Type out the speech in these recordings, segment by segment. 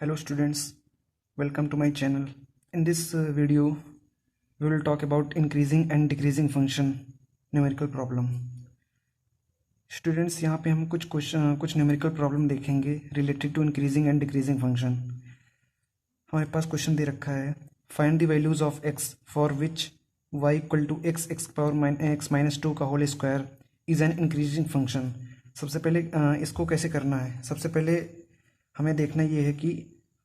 Hello students, welcome to my channel. In this video, we will talk about increasing and decreasing function numerical problem. Students, यहाँ पे हम कुछ numerical problem देखेंगे related to increasing and decreasing function. हमारे पास question दे रखा है find the values of x for which y equal to x power x minus 2 का whole square is an increasing function. सबसे पहले इसको कैसे करना है, सबसे पहले हमें देखना ये है कि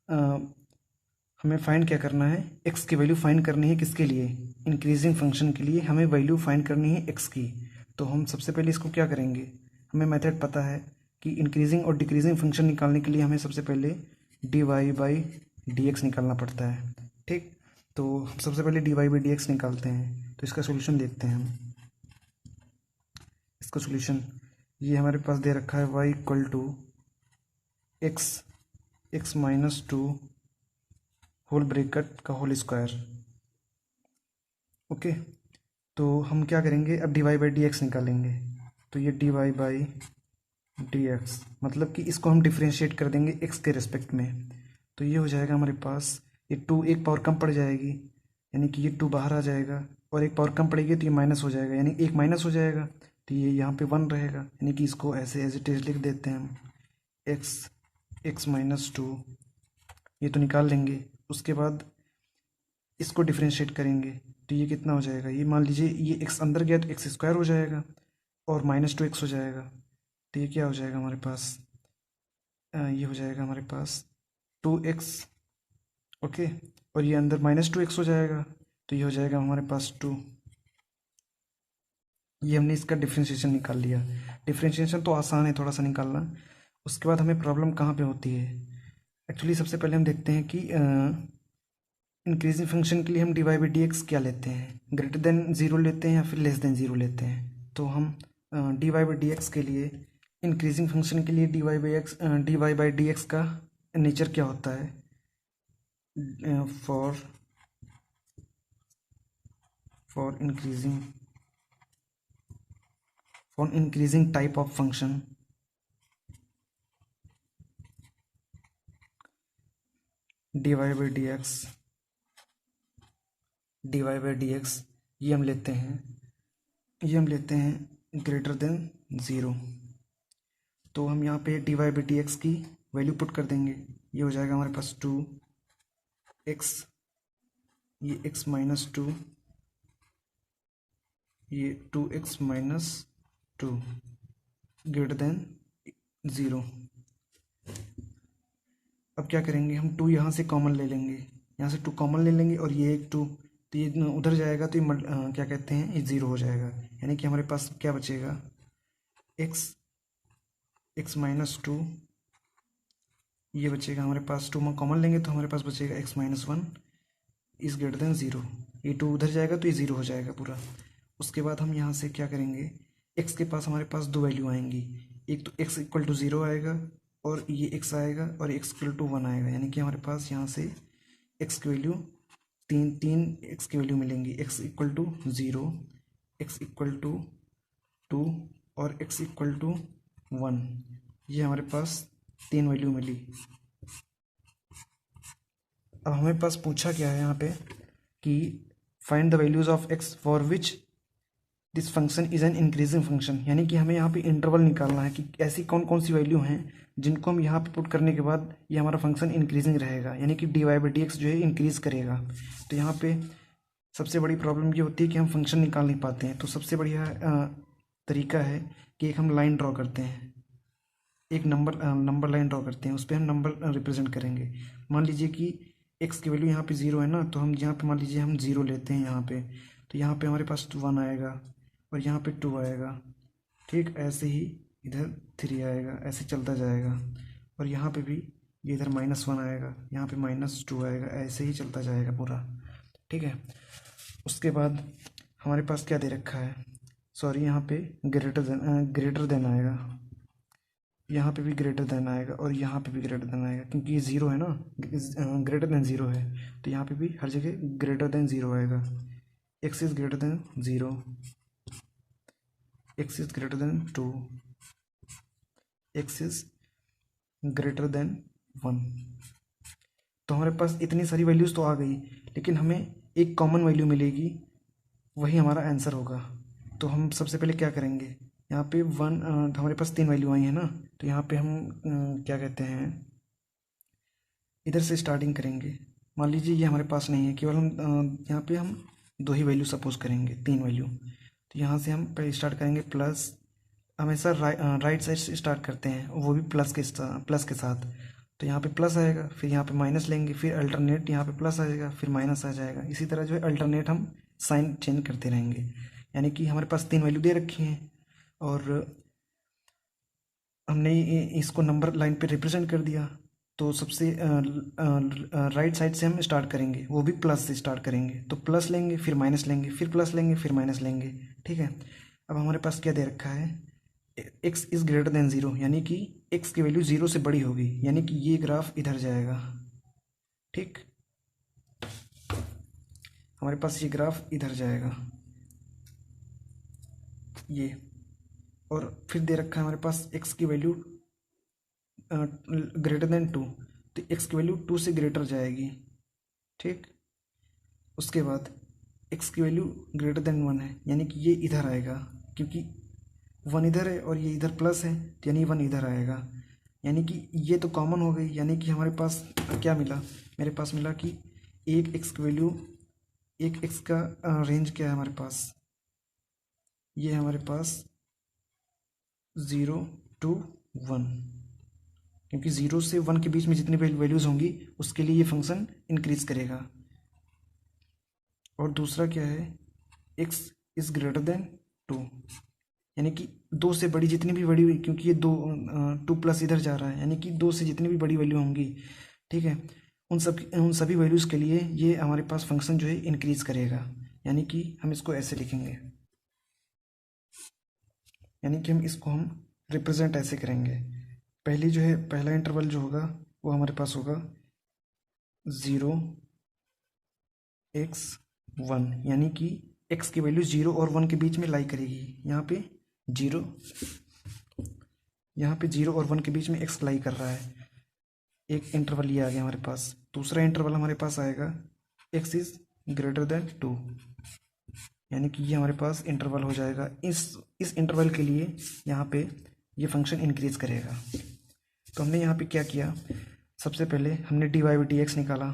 हमें फाइंड क्या करना है, x की वैल्यू फाइंड करनी है किसके लिए, इंक्रीजिंग फंक्शन के लिए हमें वैल्यू फाइंड करनी है x की। तो हम सबसे पहले इसको क्या करेंगे, हमें मेथड पता है कि इंक्रीजिंग और डिक्रीजिंग फंक्शन निकालने के लिए हमें सबसे पहले dy बाई डी निकालना पड़ता है। ठीक, तो सबसे पहले dy बाई डी निकालते हैं। तो इसका सोल्यूशन देखते हैं हम। इसका सोल्यूशन ये हमारे पास दे रखा है y equal to x minus 2 whole bracket का होल स्क्वायर। ओके, तो हम क्या करेंगे, अब d y by d x निकालेंगे। तो ये d y by d x मतलब कि इसको हम डिफ्रेंशिएट कर देंगे एक्स के रिस्पेक्ट में। तो ये हो जाएगा हमारे पास, ये 2 एक पावर कम पड़ जाएगी, यानी कि ये 2 बाहर आ जाएगा, और एक पावर कम पड़ेगी तो ये माइनस हो जाएगा, यानी एक माइनस हो जाएगा, तो ये यहाँ पे 1 रहेगा। यानी कि इसको ऐसे एज इट इज लिख देते हैं हम, एक्स माइनस 2, ये तो निकाल लेंगे। उसके बाद इसको डिफ्रेंशिएट करेंगे तो ये कितना हो जाएगा, ये मान लीजिए ये x अंदर गया तो एक्स स्क्वायर हो जाएगा और माइनस 2x हो जाएगा। तो ये क्या हो जाएगा हमारे पास, ये हो जाएगा हमारे पास 2x। ओके, और ये अंदर माइनस 2x हो जाएगा, तो ये हो जाएगा हमारे पास 2। ये हमने इसका डिफ्रेंशिएशन निकाल लिया। डिफ्रेंशिएशन तो आसान है थोड़ा सा निकालना। उसके बाद हमें प्रॉब्लम कहाँ पे होती है, एक्चुअली सबसे पहले हम देखते हैं कि इंक्रीजिंग फंक्शन के लिए हम d y by d x क्या लेते हैं, ग्रेटर देन ज़ीरो लेते हैं या फिर लेस देन ज़ीरो लेते हैं। तो हम d y by d x के लिए, इंक्रीजिंग फंक्शन के लिए d y by d x का नेचर क्या होता है, for increasing type of function d y by d x ये हम लेते हैं ग्रेटर देन ज़ीरो। तो हम यहाँ पे d y by d x की वैल्यू पुट कर देंगे। ये हो जाएगा हमारे पास 2x, ये x माइनस 2, ये 2x minus 2 greater than zero. अब क्या करेंगे, हम 2 यहाँ से कॉमन ले लेंगे, यहाँ से 2 कॉमन ले लेंगे, और ये एक 2 तो ये उधर जाएगा तो ये क्या कहते हैं, ये ज़ीरो हो जाएगा। यानी कि हमारे पास क्या बचेगा, एक्स माइनस 2, ये बचेगा हमारे पास, 2 में कॉमन लेंगे तो हमारे पास बचेगा x minus 1 is greater than zero. ये 2 उधर जाएगा तो ये ज़ीरो हो जाएगा पूरा। उसके बाद हम यहाँ से क्या करेंगे, x के पास हमारे पास 2 वैल्यू आएंगी, एक तो x इक्वल टू 0 आएगा, और ये x आएगा, और x इक्वल टू 1 आएगा। यानी कि हमारे पास यहाँ से x की वैल्यू तीन x की वैल्यू मिलेंगी, x equal to 0, x equal to 2 और x इक्वल टू 1। ये हमारे पास 3 वैल्यू मिली। अब हमारे पास पूछा क्या है यहाँ पे कि find the values of x for which this function is an increasing function. यानी कि हमें यहाँ पे इंटरवल निकालना है कि ऐसी कौन कौन सी वैल्यू हैं जिनको हम यहाँ पे पुट करने के बाद ये हमारा फंक्शन इंक्रीजिंग रहेगा, यानी कि d y by d x जो है इंक्रीज़ करेगा। तो यहाँ पे सबसे बड़ी प्रॉब्लम ये होती है कि हम फंक्शन निकाल नहीं पाते हैं। तो सबसे बढ़िया तरीका है कि एक हम लाइन ड्रॉ करते हैं, एक नंबर लाइन ड्रॉ करते हैं, उस पर हम नंबर रिप्रेजेंट करेंगे। मान लीजिए कि एक्स की वैल्यू यहाँ पे 0 है ना, तो हम यहाँ पे मान लीजिए हम 0 लेते हैं यहाँ पे, तो यहाँ पे हमारे पास 1 आएगा, और यहाँ पे 2 आएगा। ठीक, ऐसे ही इधर 3 आएगा, ऐसे चलता जाएगा, और यहाँ पे भी ये इधर -1 आएगा, यहाँ पे -2 आएगा, ऐसे ही चलता जाएगा पूरा। ठीक है, उसके बाद हमारे पास क्या दे रखा है, सॉरी यहाँ पे ग्रेटर देन आएगा, यहाँ पे भी ग्रेटर देन आएगा, और यहाँ पे भी ग्रेटर देन आएगा, क्योंकि ये 0 है ना, ग्रेटर देन 0 है, तो यहाँ पे भी हर जगह ग्रेटर देन 0 आएगा। x is greater than 0, x is greater than 2, x is greater than 1। तो हमारे पास इतनी सारी वैल्यूज़ तो आ गई, लेकिन हमें एक कॉमन वैल्यू मिलेगी, वही हमारा आंसर होगा। तो हम सबसे पहले क्या करेंगे, यहाँ पे हमारे पास 3 वैल्यू आई है ना, तो यहाँ पे हम क्या कहते हैं, इधर से स्टार्टिंग करेंगे। मान लीजिए ये हमारे पास नहीं है, केवल हम यहाँ पे हम 2 ही वैल्यू सपोज करेंगे, 3 वैल्यू। तो यहाँ से हम पहले स्टार्ट करेंगे प्लस, हमेशा राइट साइड से स्टार्ट करते हैं, वो भी प्लस के साथ। तो यहाँ पे प्लस आएगा, फिर यहाँ पे माइनस लेंगे, फिर अल्टरनेट यहाँ पे प्लस आएगा, फिर माइनस आ जाएगा। इसी तरह जो है अल्टरनेट हम साइन चेंज करते रहेंगे। यानी कि हमारे पास 3 वैल्यू दे रखी हैं और हमने इसको नंबर लाइन पे रिप्रेजेंट कर दिया। तो सबसे राइट साइड से हम स्टार्ट करेंगे, वो भी प्लस से स्टार्ट करेंगे। तो प्लस लेंगे, फिर माइनस लेंगे, फिर प्लस लेंगे, फिर माइनस लेंगे। ठीक है, अब हमारे पास क्या दे रखा है, x इज़ ग्रेटर देन 0, यानी कि x की वैल्यू 0 से बड़ी होगी, यानी कि ये ग्राफ इधर जाएगा। ठीक, हमारे पास ये ग्राफ इधर जाएगा ये, और फिर दे रखा है हमारे पास x की वैल्यू ग्रेटर देन 2, तो x की वैल्यू 2 से ग्रेटर जाएगी। ठीक, उसके बाद x की वैल्यू ग्रेटर देन 1 है, यानी कि ये इधर आएगा, क्योंकि 1 इधर है और ये इधर प्लस है, तो यानी 1 इधर आएगा। यानी कि ये तो कॉमन हो गई, यानी कि हमारे पास क्या मिला, मेरे पास मिला कि एक x की वैल्यू, एक x का रेंज क्या है हमारे पास, ये है हमारे पास 0 to 1, क्योंकि 0 से 1 के बीच में जितनी वैल्यूज़ होंगी उसके लिए ये फंक्शन इंक्रीज करेगा। और दूसरा क्या है, x इज़ ग्रेटर देन 2, यानी कि 2 से बड़ी जितनी भी बड़ी, क्योंकि ये 2 प्लस इधर जा रहा है, यानी कि 2 से जितनी भी बड़ी वैल्यू होंगी, ठीक है, उन सभी वैल्यूज़ के लिए ये हमारे पास फंक्शन जो है इंक्रीज करेगा। यानी कि हम इसको ऐसे लिखेंगे, यानी कि हम रिप्रेजेंट ऐसे करेंगे। पहली जो है, पहला इंटरवल जो होगा वो हमारे पास होगा 0 x 1, यानी कि x की वैल्यू 0 और 1 के बीच में लाई करेगी। यहाँ पे 0 और 1 के बीच में x लाई कर रहा है। एक इंटरवल ये आ गया हमारे पास। दूसरा इंटरवल हमारे पास आएगा x इज़ ग्रेटर देन 2, यानी कि ये हमारे पास इंटरवल हो जाएगा। इस इंटरवल के लिए यहाँ पे ये फंक्शन इंक्रीज करेगा। तो हमने यहाँ पे क्या किया, सबसे पहले हमने dy बाई डी एक्स निकाला,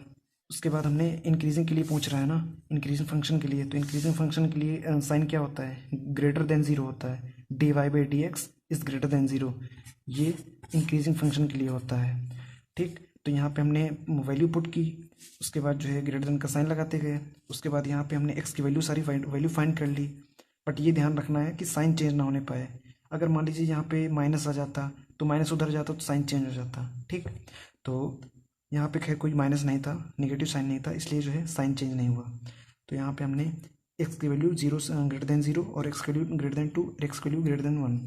उसके बाद हमने इंक्रीजिंग के लिए पूछ रहा है ना, इंक्रीजिंग फंक्शन के लिए, तो इंक्रीजिंग फंक्शन के लिए साइन क्या होता है, ग्रेटर देन 0 होता है। dy by d x is greater than 0, ये इंक्रीजिंग फंक्शन के लिए होता है। ठीक, तो यहाँ पे हमने वैल्यू पुट की, उसके बाद जो है ग्रेटर देन का साइन लगाते गए, उसके बाद यहाँ पे हमने x की वैल्यू सारी वैल्यू फाइंड कर ली। बट ये ध्यान रखना है कि साइन चेंज ना होने पाए। अगर मान लीजिए यहाँ पे माइनस आ जाता तो माइनस उधर जाता तो साइन चेंज हो जाता। ठीक, तो यहाँ पे खैर कोई माइनस नहीं था, नेगेटिव साइन नहीं था, इसलिए जो है साइन चेंज नहीं हुआ। तो यहाँ पे हमने x की वैल्यू 0 ग्रेटर देन 0 और x की वैल्यू ग्रेटर देन 2 और x की वैल्यू ग्रेटर देन 1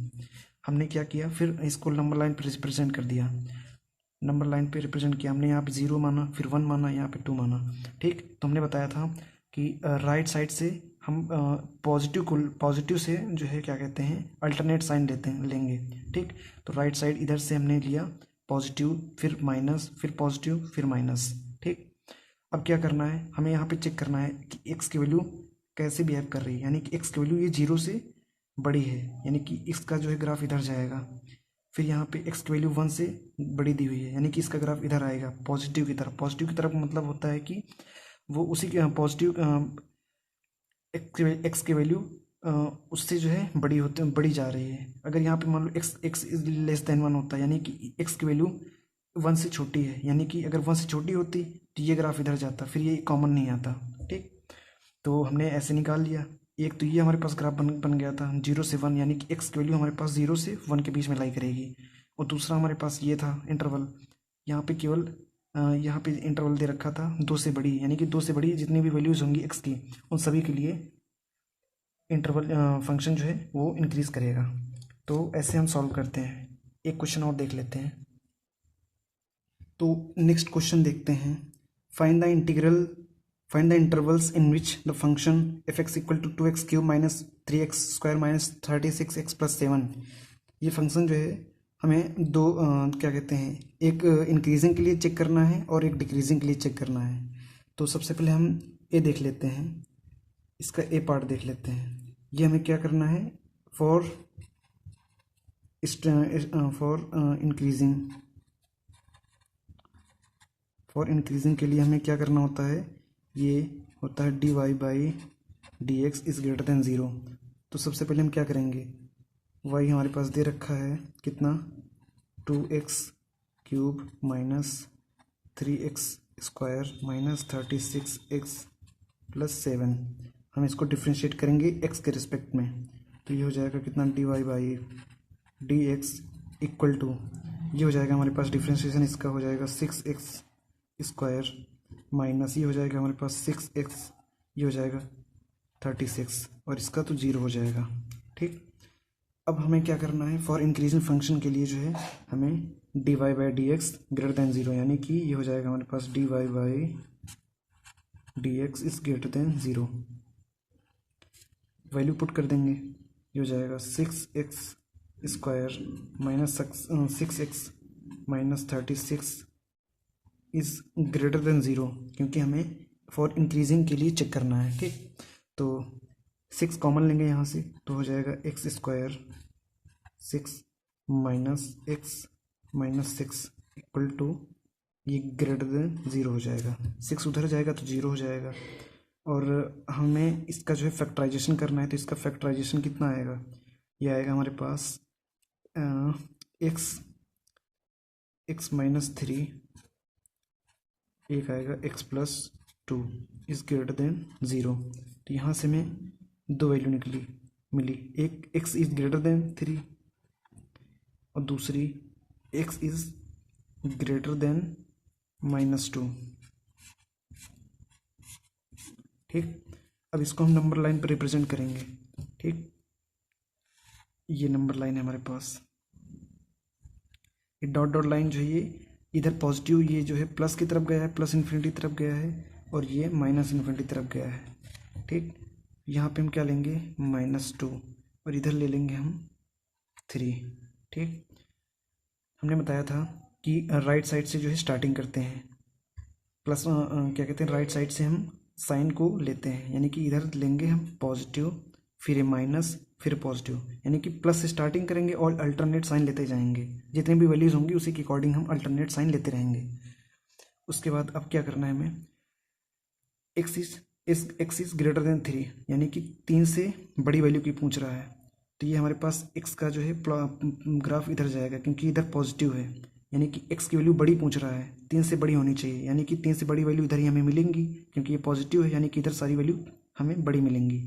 हमने क्या किया, फिर इसको नंबर लाइन पर रिप्रेजेंट कर दिया। नंबर लाइन पे रिप्रेजेंट किया हमने, यहाँ पे 0 माना, फिर 1 माना, यहाँ पे 2 माना। ठीक, तो हमने बताया था कि राइट साइड से हम पॉजिटिव से जो है क्या कहते हैं, अल्टरनेट साइन लेंगे। ठीक, तो राइट साइड इधर से हमने लिया पॉजिटिव, फिर माइनस, फिर पॉजिटिव, फिर माइनस। ठीक, अब क्या करना है, हमें यहाँ पे चेक करना है कि x की वैल्यू कैसे बिहेव कर रही है, यानी कि x की वैल्यू ये 0 से बड़ी है, यानी कि x का जो है ग्राफ इधर जाएगा। फिर यहाँ पे x की वैल्यू 1 से बड़ी दी हुई है, यानी कि इसका ग्राफ इधर आएगा पॉजिटिव की तरफ। पॉजिटिव की तरफ मतलब होता है कि वो उसी पॉजिटिव x की वैल्यू उससे जो है बड़ी जा रही है। अगर यहाँ पे मान लो x इज लेस देन 1 होता है, यानी कि x की वैल्यू 1 से छोटी है, यानी कि अगर 1 से छोटी होती तो ये ग्राफ इधर जाता, फिर ये कॉमन नहीं आता। ठीक, तो हमने ऐसे निकाल लिया। एक तो ये हमारे पास ग्राफ बन गया था 0 से 1, यानी कि x की वैल्यू हमारे पास 0 से 1 के बीच में लाई करेगी। और दूसरा हमारे पास ये था इंटरवल, यहाँ पे केवल यहाँ पे इंटरवल दे रखा था 2 से बड़ी, यानी कि 2 से बड़ी जितनी भी वैल्यूज़ होंगी x की, उन सभी के लिए इंटरवल फंक्शन जो है वो इंक्रीज करेगा। तो ऐसे हम सॉल्व करते हैं। एक क्वेश्चन और देख लेते हैं। तो नेक्स्ट क्वेश्चन देखते हैं, find the intervals in which the function f(x) equal to 2x³ minus 3x² minus 36x plus 7। ये फंक्शन जो है हमें दो क्या कहते हैं, एक इंक्रीजिंग के लिए चेक करना है और एक डिक्रीजिंग के लिए चेक करना है। तो सबसे पहले हम ए देख लेते हैं, इसका ए पार्ट देख लेते हैं। ये हमें क्या करना है, फॉर इंक्रीजिंग, फॉर इंक्रीजिंग के लिए हमें क्या करना होता है, ये होता है dy by d x is greater than zero. तो सबसे पहले हम क्या करेंगे, y हमारे पास दे रखा है कितना, 2x³ minus 3x square minus 36x plus 7। हम इसको डिफ्रेंशिएट करेंगे x के रिस्पेक्ट में, तो ये हो जाएगा कितना, dy by d x equal to, ये हो जाएगा हमारे पास डिफ्रेंशिएशन इसका हो जाएगा 6x स्क्वायर माइनस ये हो जाएगा हमारे पास 6x, ये हो जाएगा 36 और इसका तो 0 हो जाएगा। ठीक, अब हमें क्या करना है, फॉर इंक्रीजिंग फंक्शन के लिए जो है हमें dy by d x greater than zero, यानी कि ये हो जाएगा हमारे पास dy by d x is greater than zero. Value put कर देंगे, ये हो जाएगा 6x square minus 6x minus 36 is greater than zero, क्योंकि हमें फॉर इंक्रीजिंग के लिए चेक करना है। ठीक, तो 6 कॉमन लेंगे यहाँ से, तो हो जाएगा x square 6 minus x minus 6 equal to, ये ग्रेटर देन ज़ीरो हो जाएगा। 6 उधर जाएगा तो 0 हो जाएगा। और हमें इसका जो है फैक्टराइजेशन करना है, तो इसका फैक्टराइजेशन कितना आएगा, ये आएगा हमारे पास x माइनस 3, एक आएगा x plus 2 is greater than zero. तो यहाँ से हमें दो वैल्यू मिली, एक x इज़ ग्रेटर देन 3 और दूसरी x इज़ ग्रेटर देन -2। ठीक, अब इसको हम नंबर लाइन पर रिप्रेजेंट करेंगे। ठीक, ये नंबर लाइन है हमारे पास, ये डॉट डॉट लाइन जो है ये इधर पॉजिटिव, ये जो है प्लस की तरफ गया है, प्लस इन्फिनिटी तरफ गया है, और ये माइनस इन्फिनिटी तरफ गया है। ठीक, यहाँ पे हम क्या लेंगे, -2 और इधर ले लेंगे हम 3। ठीक, हमने बताया था कि राइट साइड से जो है स्टार्टिंग करते हैं, प्लस क्या कहते हैं, राइट साइड से हम साइन को लेते हैं, यानी कि इधर लेंगे हम पॉजिटिव, फिर ये माइनस, फिर पॉजिटिव, यानी कि प्लस से स्टार्टिंग करेंगे और अल्टरनेट साइन लेते जाएंगे। जितने भी वैल्यूज़ होंगी उसी के अकॉर्डिंग हम अल्टरनेट साइन लेते रहेंगे। उसके बाद अब क्या करना है हमें, एक्स इज ग्रेटर देन 3, यानी कि 3 से बड़ी वैल्यू की पूछ रहा है, तो ये हमारे पास x का जो है ग्राफ इधर जाएगा, क्योंकि इधर पॉजिटिव है, यानी कि x की वैल्यू बड़ी पूछ रहा है, 3 से बड़ी होनी चाहिए, यानी कि 3 से बड़ी वैल्यू इधर ही हमें मिलेंगी, क्योंकि ये पॉजिटिव है, यानी कि इधर सारी वैल्यू हमें बड़ी मिलेंगी,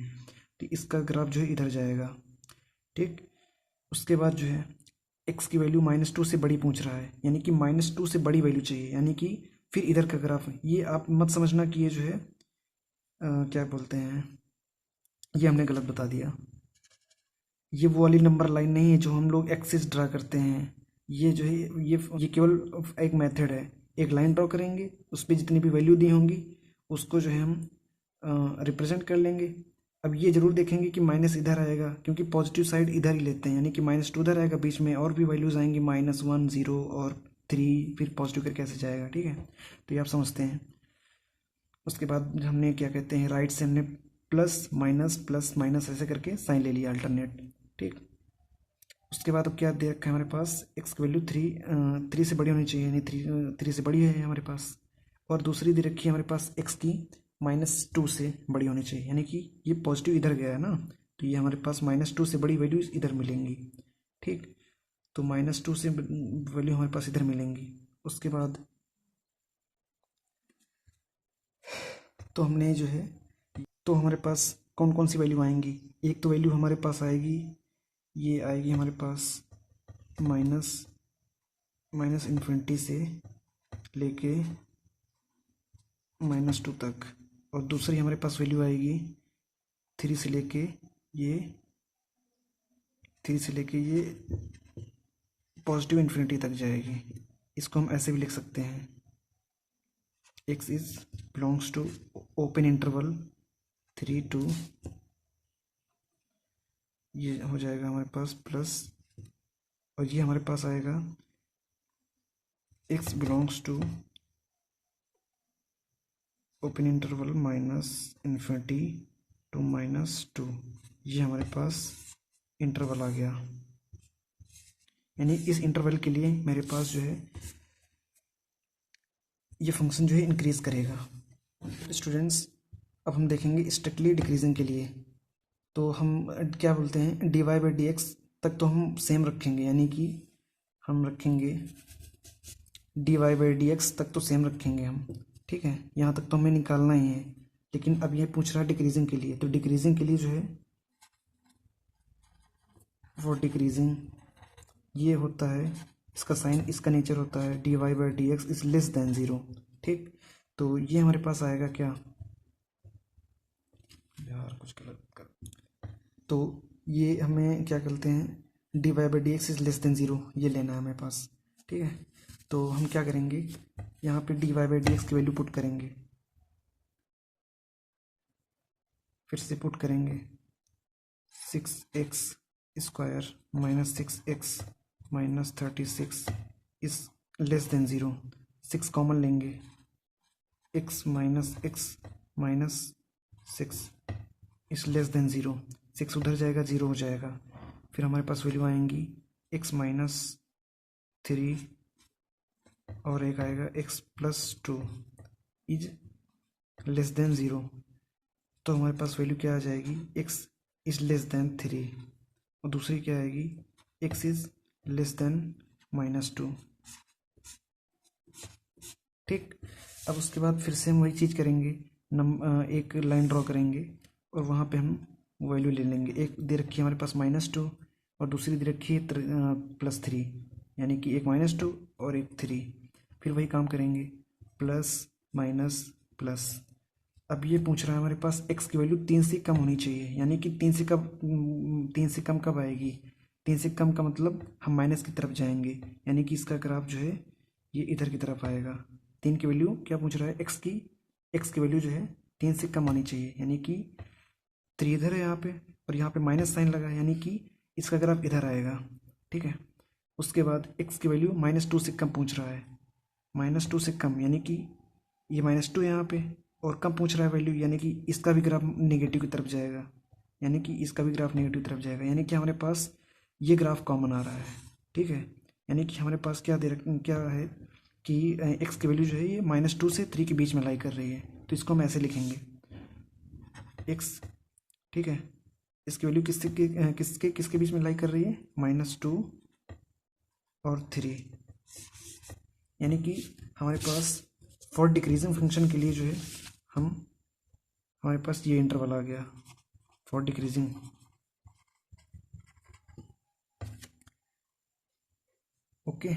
तो इसका ग्राफ जो है इधर जाएगा। ठीक, उसके बाद जो है x की वैल्यू -2 से बड़ी पूछ रहा है, यानी कि -2 से बड़ी वैल्यू चाहिए, यानी कि फिर इधर का ग्राफ है। ये आप मत समझना कि ये जो है क्या बोलते हैं, ये हमने गलत बता दिया, ये वो वाली नंबर लाइन नहीं है जो हम लोग एक्सिस ड्रा करते हैं। ये जो है ये केवल एक मेथड है, एक लाइन ड्रॉ करेंगे, उस पर जितनी भी वैल्यू दी होंगी उसको जो है हम रिप्रेजेंट कर लेंगे। अब ये जरूर देखेंगे कि माइनस इधर आएगा, क्योंकि पॉजिटिव साइड इधर ही लेते हैं, यानी कि -2 इधर आएगा, बीच में और भी वैल्यूज़ आएंगी, -1 0 और 3, फिर पॉजिटिव करके ऐसे जाएगा। ठीक है, तो ये आप समझते हैं। उसके बाद हमने क्या कहते हैं, राइट से हमने प्लस माइनस ऐसे करके साइन ले लिया अल्टरनेट। ठीक, उसके बाद अब क्या दे रखा है हमारे पास, एक्स की वैल्यू 3 से बड़ी होनी चाहिए, यानी 3 से बड़ी है हमारे पास, और दूसरी दे रखी है हमारे पास एक्स की -2 से बड़ी होनी चाहिए, यानी कि ये पॉजिटिव इधर गया है ना, तो ये हमारे पास -2 से बड़ी वैल्यूज इधर मिलेंगी। ठीक, तो -2 से वैल्यू हमारे पास इधर मिलेंगी। उसके बाद तो हमने जो है, तो हमारे पास कौन कौन सी वैल्यू आएंगी, एक तो वैल्यू हमारे पास आएगी, ये आएगी हमारे पास माइनस इन्फिनिटी से लेके -2 तक, और दूसरी हमारे पास वैल्यू आएगी 3 से लेके ये पॉजिटिव इन्फिनिटी तक जाएगी। इसको हम ऐसे भी लिख सकते हैं, x is belongs to open interval 3 to, ये हो जाएगा हमारे पास और ये हमारे पास आएगा x belongs to open interval -∞ to -2। ये हमारे पास इंटरवल आ गया, यानी इस इंटरवल के लिए मेरे पास जो है ये फंक्शन जो है इंक्रीज करेगा। स्टूडेंट्स, अब हम देखेंगे स्ट्रिक्टली डिक्रीजिंग के लिए। तो हम क्या बोलते हैं, dy/dx तक तो हम सेम रखेंगे, यानी कि हम रखेंगे dy/dx तक तो सेम रखेंगे हम, ठीक है। यहाँ तक तो हमें निकालना ही है, लेकिन अब ये पूछ रहा है डिक्रीजिंग के लिए। तो डिक्रीजिंग के लिए जो है, फॉर डिक्रीजिंग ये होता है, इसका साइन, इसका नेचर होता है dy/dx इज लेस देन 0, ठीक। तो ये हमारे पास आएगा क्या, यार कुछ गलत कर, तो ये हमें क्या करते हैं, dy/dx इज लेस देन 0 ये लेना है हमेरे पास, ठीक है। तो हम क्या करेंगे, यहाँ पे dy/dx की वैल्यू पुट करेंगे, फिर से पुट करेंगे 6x² -6x -36 is less than 0। 6 common लेंगे, x -6 इज लेस देन 0। 6 उधर जाएगा, 0 हो जाएगा। फिर हमारे पास वैल्यू आएंगी x -3 और एक आएगा x +2 इज लेस देन 0। तो हमारे पास वैल्यू क्या आ जाएगी, x इज लेस देन 3, और दूसरी क्या आएगी, x इज लेस देन -2, ठीक। अब उसके बाद फिर से हम वही चीज़ करेंगे, एक लाइन ड्रॉ करेंगे और वहाँ पे हम वैल्यू ले लेंगे। एक दे रखी है हमारे पास -2 और दूसरी दे रखी है +3, यानी कि एक -2 और एक 3। फिर वही काम करेंगे, प्लस माइनस प्लस। अब ये पूछ रहा है हमारे पास x की वैल्यू 3 से कम होनी चाहिए, यानी कि 3 से कम कब आएगी, 3 से कम का मतलब हम माइनस की तरफ जाएंगे, यानी कि इसका ग्राफ जो है ये इधर की तरफ आएगा। 3 की वैल्यू क्या पूछ रहा है, x की वैल्यू जो है 3 से कम आनी चाहिए, यानी कि 3 इधर है यहाँ पे और यहाँ पे माइनस साइन लगा है, यानी कि इसका ग्राफ इधर आएगा, ठीक है। उसके बाद x की वैल्यू -2 से कम पूछ रहा है, -2 से कम, यानी कि ये -2 यहाँ पे और कम पूछ रहा है वैल्यू, यानी कि इसका भी ग्राफ नेगेटिव की तरफ जाएगा, यानी कि इसका भी ग्राफ नेगेटिव की तरफ जाएगा, यानी कि हमारे पास ये ग्राफ कॉमन आ रहा है, ठीक है। यानी कि हमारे पास क्या क्या है कि x की वैल्यू जो है ये -2 से 3 के बीच में लाई कर रही है, तो इसको हम ऐसे लिखेंगे x, ठीक है। इसकी वैल्यू किसके बीच में लाई कर रही है, -2 और 3, यानी कि हमारे पास फॉर डिक्रीजिंग फंक्शन के लिए जो है हमारे पास ये इंटरवल आ गया फॉर डिक्रीजिंग। ओके।